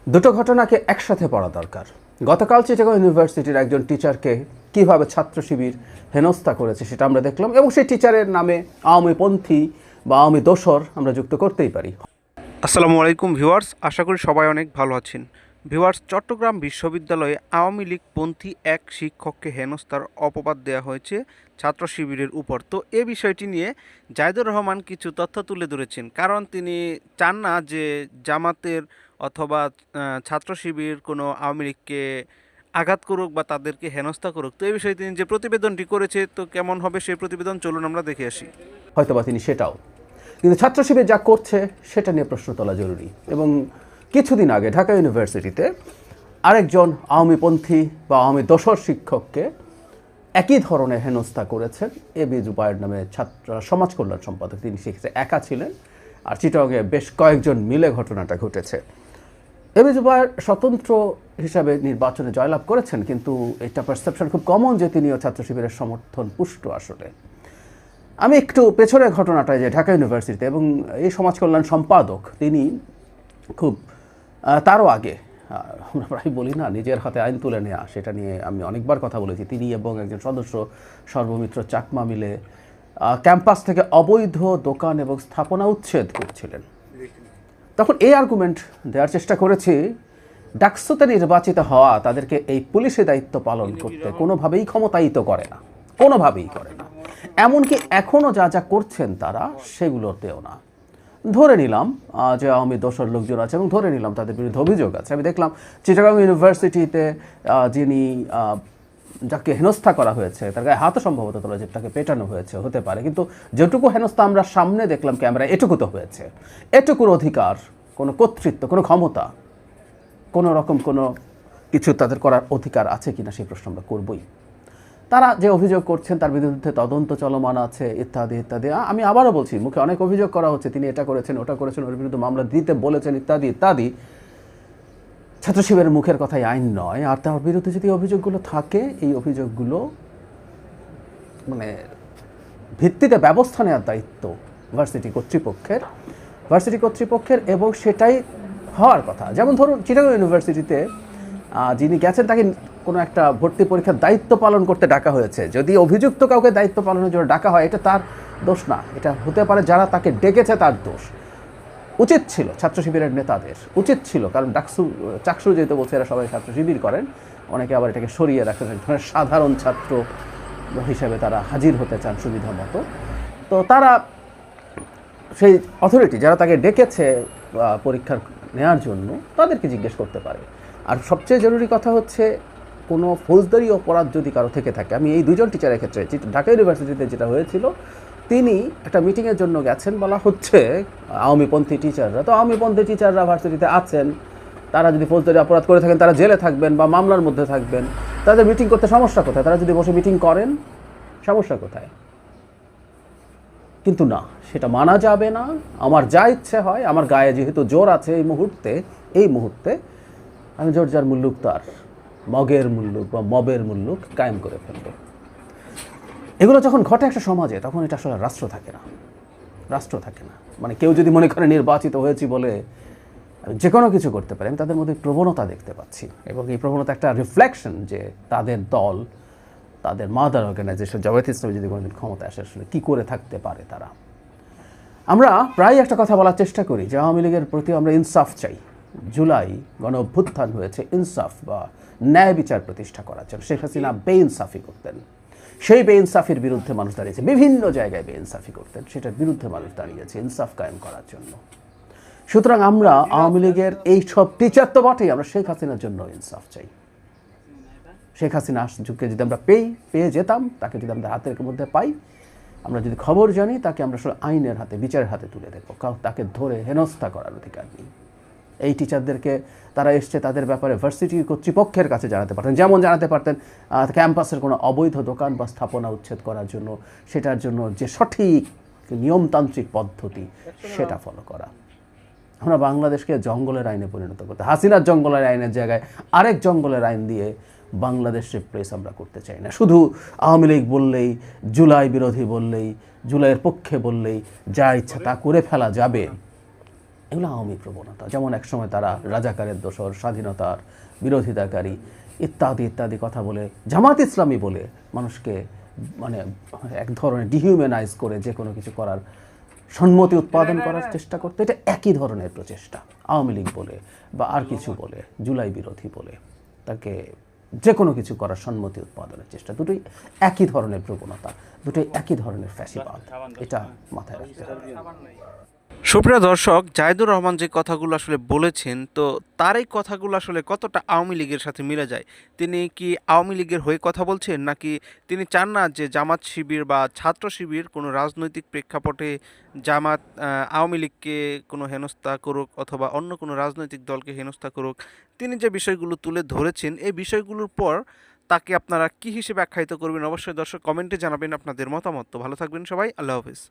দুটো ঘটনাকে একসাথে পড়া দরকার। গতকাল চিটাগং ইউনিভার্সিটির একজন টিচারকে কিভাবে ছাত্র শিবির হেনস্থা করেছে সেটা আমরা দেখলাম, এবং সেই টিচারের নামে আওয়ামীপন্থী বা আওয়ামী দোসর আমরা যুক্ত করতেই পারি। আসসালামু আলাইকুম ভিউয়ার্স, আশা করি সবাই অনেক ভালো আছেন। ভিউয়ার্স, চট্টগ্রাম বিশ্ববিদ্যালয়ে আওয়ামী লীগপন্থী এক শিক্ষককে হেনস্থার অপবাদ দেওয়া হয়েছে ছাত্র শিবিরের উপর। তো এ বিষয়টি নিয়ে জাহিদুর রহমান কিছু তথ্য তুলে ধরেছেন, কারণ তিনি চান না যে জামাতের অথবা ছাত্র শিবির কোনো আওয়ামী লীগকে আঘাত করুক বা তাদেরকে হেনস্থা করুক। তো এই বিষয়ে তিনি যে প্রতিবেদনটি করেছে, তো কেমন হবে সেই প্রতিবেদন, চলুন আমরা দেখে আসি। হয়তোবা তিনি সেটাও, কিন্তু ছাত্র শিবির যা করছে সেটা নিয়ে প্রশ্ন তোলা জরুরি। এবং কিছুদিন আগে ঢাকা ইউনিভার্সিটিতে আরেকজন আওয়ামীপন্থী বা আওয়ামী দোসর শিক্ষককে একই ধরনের হেনস্থা করেছেন এবি জুবায়ের নামে ছাত্র সমাজ কল্যাণ সম্পাদক। তিনি সেক্ষেত্রে একা ছিলেন, আর চিটাগংয়ে বেশ কয়েকজন মিলে ঘটনাটা ঘটেছে। এবি জুবায়ের স্বতন্ত্র হিসাবে নির্বাচনে জয়লাভ করেছেন, কিন্তু এটা পারসেপশন খুব কমন যে তিনিও ছাত্র শিবিরের সমর্থন পুষ্ট। আসলে আমি একটু পেছনের ঘটনাটায় যে ঢাকা ইউনিভার্সিটিতে এবং এই সমাজ কল্যাণ সম্পাদক তিনি খুব তারও আগে আমরা প্রায় বলি না নিজের হাতে আইন তুলে নেওয়া, সেটা নিয়ে আমি অনেকবার কথা বলেছি। তিনি এবং একজন সদস্য সর্বমিত্র চাকমা মিলে ক্যাম্পাস থেকে অবৈধ দোকান এবং স্থাপনা উচ্ছেদ করছিলেন। তখন এই আর্গুমেন্ট দেওয়ার চেষ্টা করেছি, ডাকসুতে নির্বাচিত হওয়া তাদেরকে এই পুলিশে দায়িত্ব পালন করতে কোনোভাবেই ক্ষমতায়িত করে না, কোনোভাবেই করে না। এমনকি এখনও যা যা করছেন তারা সেগুলোতেও না। ধরে নিলাম যে আওয়ামী দোসর লোকজন আছে এবং ধরে নিলাম তাদের বিরুদ্ধে অভিযোগ আছে। আমি দেখলাম চিটাগং ইউনিভার্সিটিতে যিনি যাকে হেনস্থা করা হয়েছে তার গায়ে হাতও সম্ভবত তোলা, যেটাকে পেটানো হয়েছে হতে পারে, কিন্তু যেটুকু হেনস্থা আমরা সামনে দেখলাম ক্যামেরা, এটুকু তো হয়েছে। এটুকুর অধিকার, কোনো কর্তৃত্ব, কোনো ক্ষমতা, কোনো রকম কোনো কিছু তাদের করার অধিকার আছে কিনা সেই প্রশ্ন আমরা করবই। তারা যে অভিযোগ করছেন তার বিরুদ্ধে তদন্ত চলমান আছে ইত্যাদি ইত্যাদি। আমি আবারও বলছি, মুখে অনেক অভিযোগ করা হচ্ছে, তিনি এটা করেছেন ওটা করেছেন, ওর বিরুদ্ধে মামলা দিতে বলেছেন ইত্যাদি ইত্যাদি। ছাত্র শিবিরের মুখের কথাই আইন নয়। আর তার বিরুদ্ধে যদি অভিযোগগুলো থাকে, এই অভিযোগগুলো মানে ভিত্তিতে ব্যবস্থা নেওয়ার দায়িত্ব ভার্সিটি কর্তৃপক্ষের, এবং সেটাই হওয়ার কথা। যেমন ধরুন চিটাগং ইউনিভার্সিটিতে যিনি গেছেন তাকে কোনো একটা ভর্তি পরীক্ষার দায়িত্ব পালন করতে ডাকা হয়েছে। যদি অভিযুক্ত কাউকে দায়িত্ব পালনের জন্য ডাকা হয়, এটা তার দোষ না, এটা হতে পারে যারা তাকে ডেকেছে তার দোষ। উচিত ছিল ছাত্র শিবিরের নেতাদের, উচিত ছিল, কারণ চাকসু যেহেতু বলছে এরা সবাই ছাত্র শিবির করেন, অনেকে আবার এটাকে সরিয়ে রাখেন, সাধারণ ছাত্র হিসেবে তারা হাজির হতে চান সুবিধা মতো। তো তারা সেই অথরিটি যারা তাকে ডেকেছে পরীক্ষার নেওয়ার জন্য, তাদেরকে জিজ্ঞেস করতে পারে। আর সবচেয়ে জরুরি কথা হচ্ছে, কোনো ফৌজদারি অপরাধ যদি কারো থেকে থাকে, আমি এই দুজন টিচারের ক্ষেত্রে ঢাকা ইউনিভার্সিটিতে যেটা হয়েছিল, তিনি একটা মিটিংয়ের জন্য গেছেন, বলা হচ্ছে আওয়ামীপন্থী টিচাররা, তো আওয়ামীপন্থী টিচাররা ভার্সিটিতে আছেন, তারা যদি ফৌজদারি অপরাধ করে থাকেন তারা জেলে থাকবেন বা মামলার মধ্যে থাকবেন, তাদের মিটিং করতে সমস্যা কোথায়? তারা যদি বসে মিটিং করেন, সমস্যা কোথায়? কিন্তু না, সেটা মানা যাবে না। আমার যা ইচ্ছে হয়, আমার গায়ে যেহেতু জোর আছে এই মুহূর্তে আমি জোর যার মুল্লুক তার মগের মুল্লুক বা মবের মুল্লুক কায়েম করে ফেলব। এগুলো যখন ঘটে একটা সমাজে, তখন এটা আসলে রাষ্ট্র থাকে না। মানে কেউ যদি মনে করে নির্বাচিত হয়েছি বলে যে কোনো কিছু করতে পারে, আমি তাদের মধ্যে প্রবণতা দেখতে পাচ্ছি, এবং এই প্রবণতা একটা রিফ্লেকশন যে তাদের দল, তাদের মাদার অর্গানাইজেশন জামায়াত ইসলামী যদি কোনোদিন ক্ষমতায় আসে, আসলে কী করে থাকতে পারে তারা। আমরা প্রায় একটা কথা বলার চেষ্টা করি যে আওয়ামী লীগের প্রতি আমরা ইনসাফ চাই। জুলাই গণ অভ্যুত্থান হয়েছে ইনসাফ বা ন্যায় বিচার প্রতিষ্ঠা করার জন্য। শেখ হাসিনা বেইনসাফি করতেন, সেই বেইনসাফির বিরুদ্ধে মানুষ দাঁড়িয়েছে, বিভিন্ন জায়গায় বেইনসাফি করতেন, সেটার বিরুদ্ধে মানুষ দাঁড়িয়েছে ইনসাফ কায়েম করার জন্য। সুতরাং আমরা আওয়ামী লীগের এই সব টিচার তো বটেই, আমরা শেখ হাসিনার জন্য ইনসাফ চাই। শেখ হাসিনা যুগকে যদি আমরা পেয়ে যেতাম, তাকে যদি আমরা হাতের মধ্যে পাই, আমরা যদি খবর জানি, তাকে আমরা আসলে আইনের হাতে, বিচারের হাতে তুলে দেবো, কারণ তাকে ধরে হেনস্থা করার অধিকার নেই। এই টিচারদেরকে তারা এসছে, তাদের ব্যাপারে ভার্সিটি কর্তৃপক্ষের কাছে জানাতে পারতেন, যেমন জানাতে পারতেন ক্যাম্পাসের কোনো অবৈধ দোকান বা স্থাপনা উচ্ছেদ করার জন্য, সেটার জন্য যে সঠিক নিয়মতান্ত্রিক পদ্ধতি সেটা ফলো করা। আমরা বাংলাদেশকে জঙ্গলের আইনে পরিণত করতে, হাসিনার জঙ্গলের আইনের জায়গায় আরেক জঙ্গলের আইন দিয়ে বাংলাদেশ রিপ্লেস আমরা করতে চাই না। শুধু আওয়ামী লীগ বললেই, জুলাই বিরোধী বললেই, জুলাইয়ের পক্ষে বললেই যা ইচ্ছা তা করে ফেলা যাবে, এগুলো আওয়ামী প্রবণতা। যেমন একসময় তারা রাজাকারের দোসর, স্বাধীনতার বিরোধিতাকারী ইত্যাদি ইত্যাদি কথা বলে, জামাত ইসলামী বলে মানুষকে মানে এক ধরনের ডিহিউম্যানাইজ করে যে কোনো কিছু করার সম্মতি উৎপাদন করার চেষ্টা করতে, এটা একই ধরনের প্রচেষ্টা। আওয়ামী লীগ বলে বা আর কিছু বলে, জুলাই বিরোধী বলে, তাকে যে কোনো কিছু করার সম্মতি উৎপাদনের চেষ্টা, দুটোই একই ধরনের প্রবণতা, দুটোই একই ধরনের ফ্যাসিবাদ। এটা মাথায় রাখতে হবে। সুপ্রিয় দর্শক, জাহিদুর রহমান যে কথাগুলো আসলে বলেছেন, তো তার এই কথাগুলো আসলে কতটা আওয়ামী লীগের সাথে মিলে যায়? তিনি কি আওয়ামী লীগের হয়ে কথা বলছেন, নাকি তিনি চান না যে জামাত শিবির বা ছাত্র শিবির কোনো রাজনৈতিক প্রেক্ষাপটে জামাত আওয়ামী লীগকে কোনো হেনস্থা করুক অথবা অন্য কোনো রাজনৈতিক দলকে হেনস্থা করুক? তিনি যে বিষয়গুলো তুলে ধরেছেন, এই বিষয়গুলোর পর তাকে আপনারা কী হিসেবে আখ্যায়িত করবেন? অবশ্যই দর্শক কমেন্টে জানাবেন আপনাদের মতামত। তো ভালো থাকবেন সবাই, আল্লাহ হাফিজ।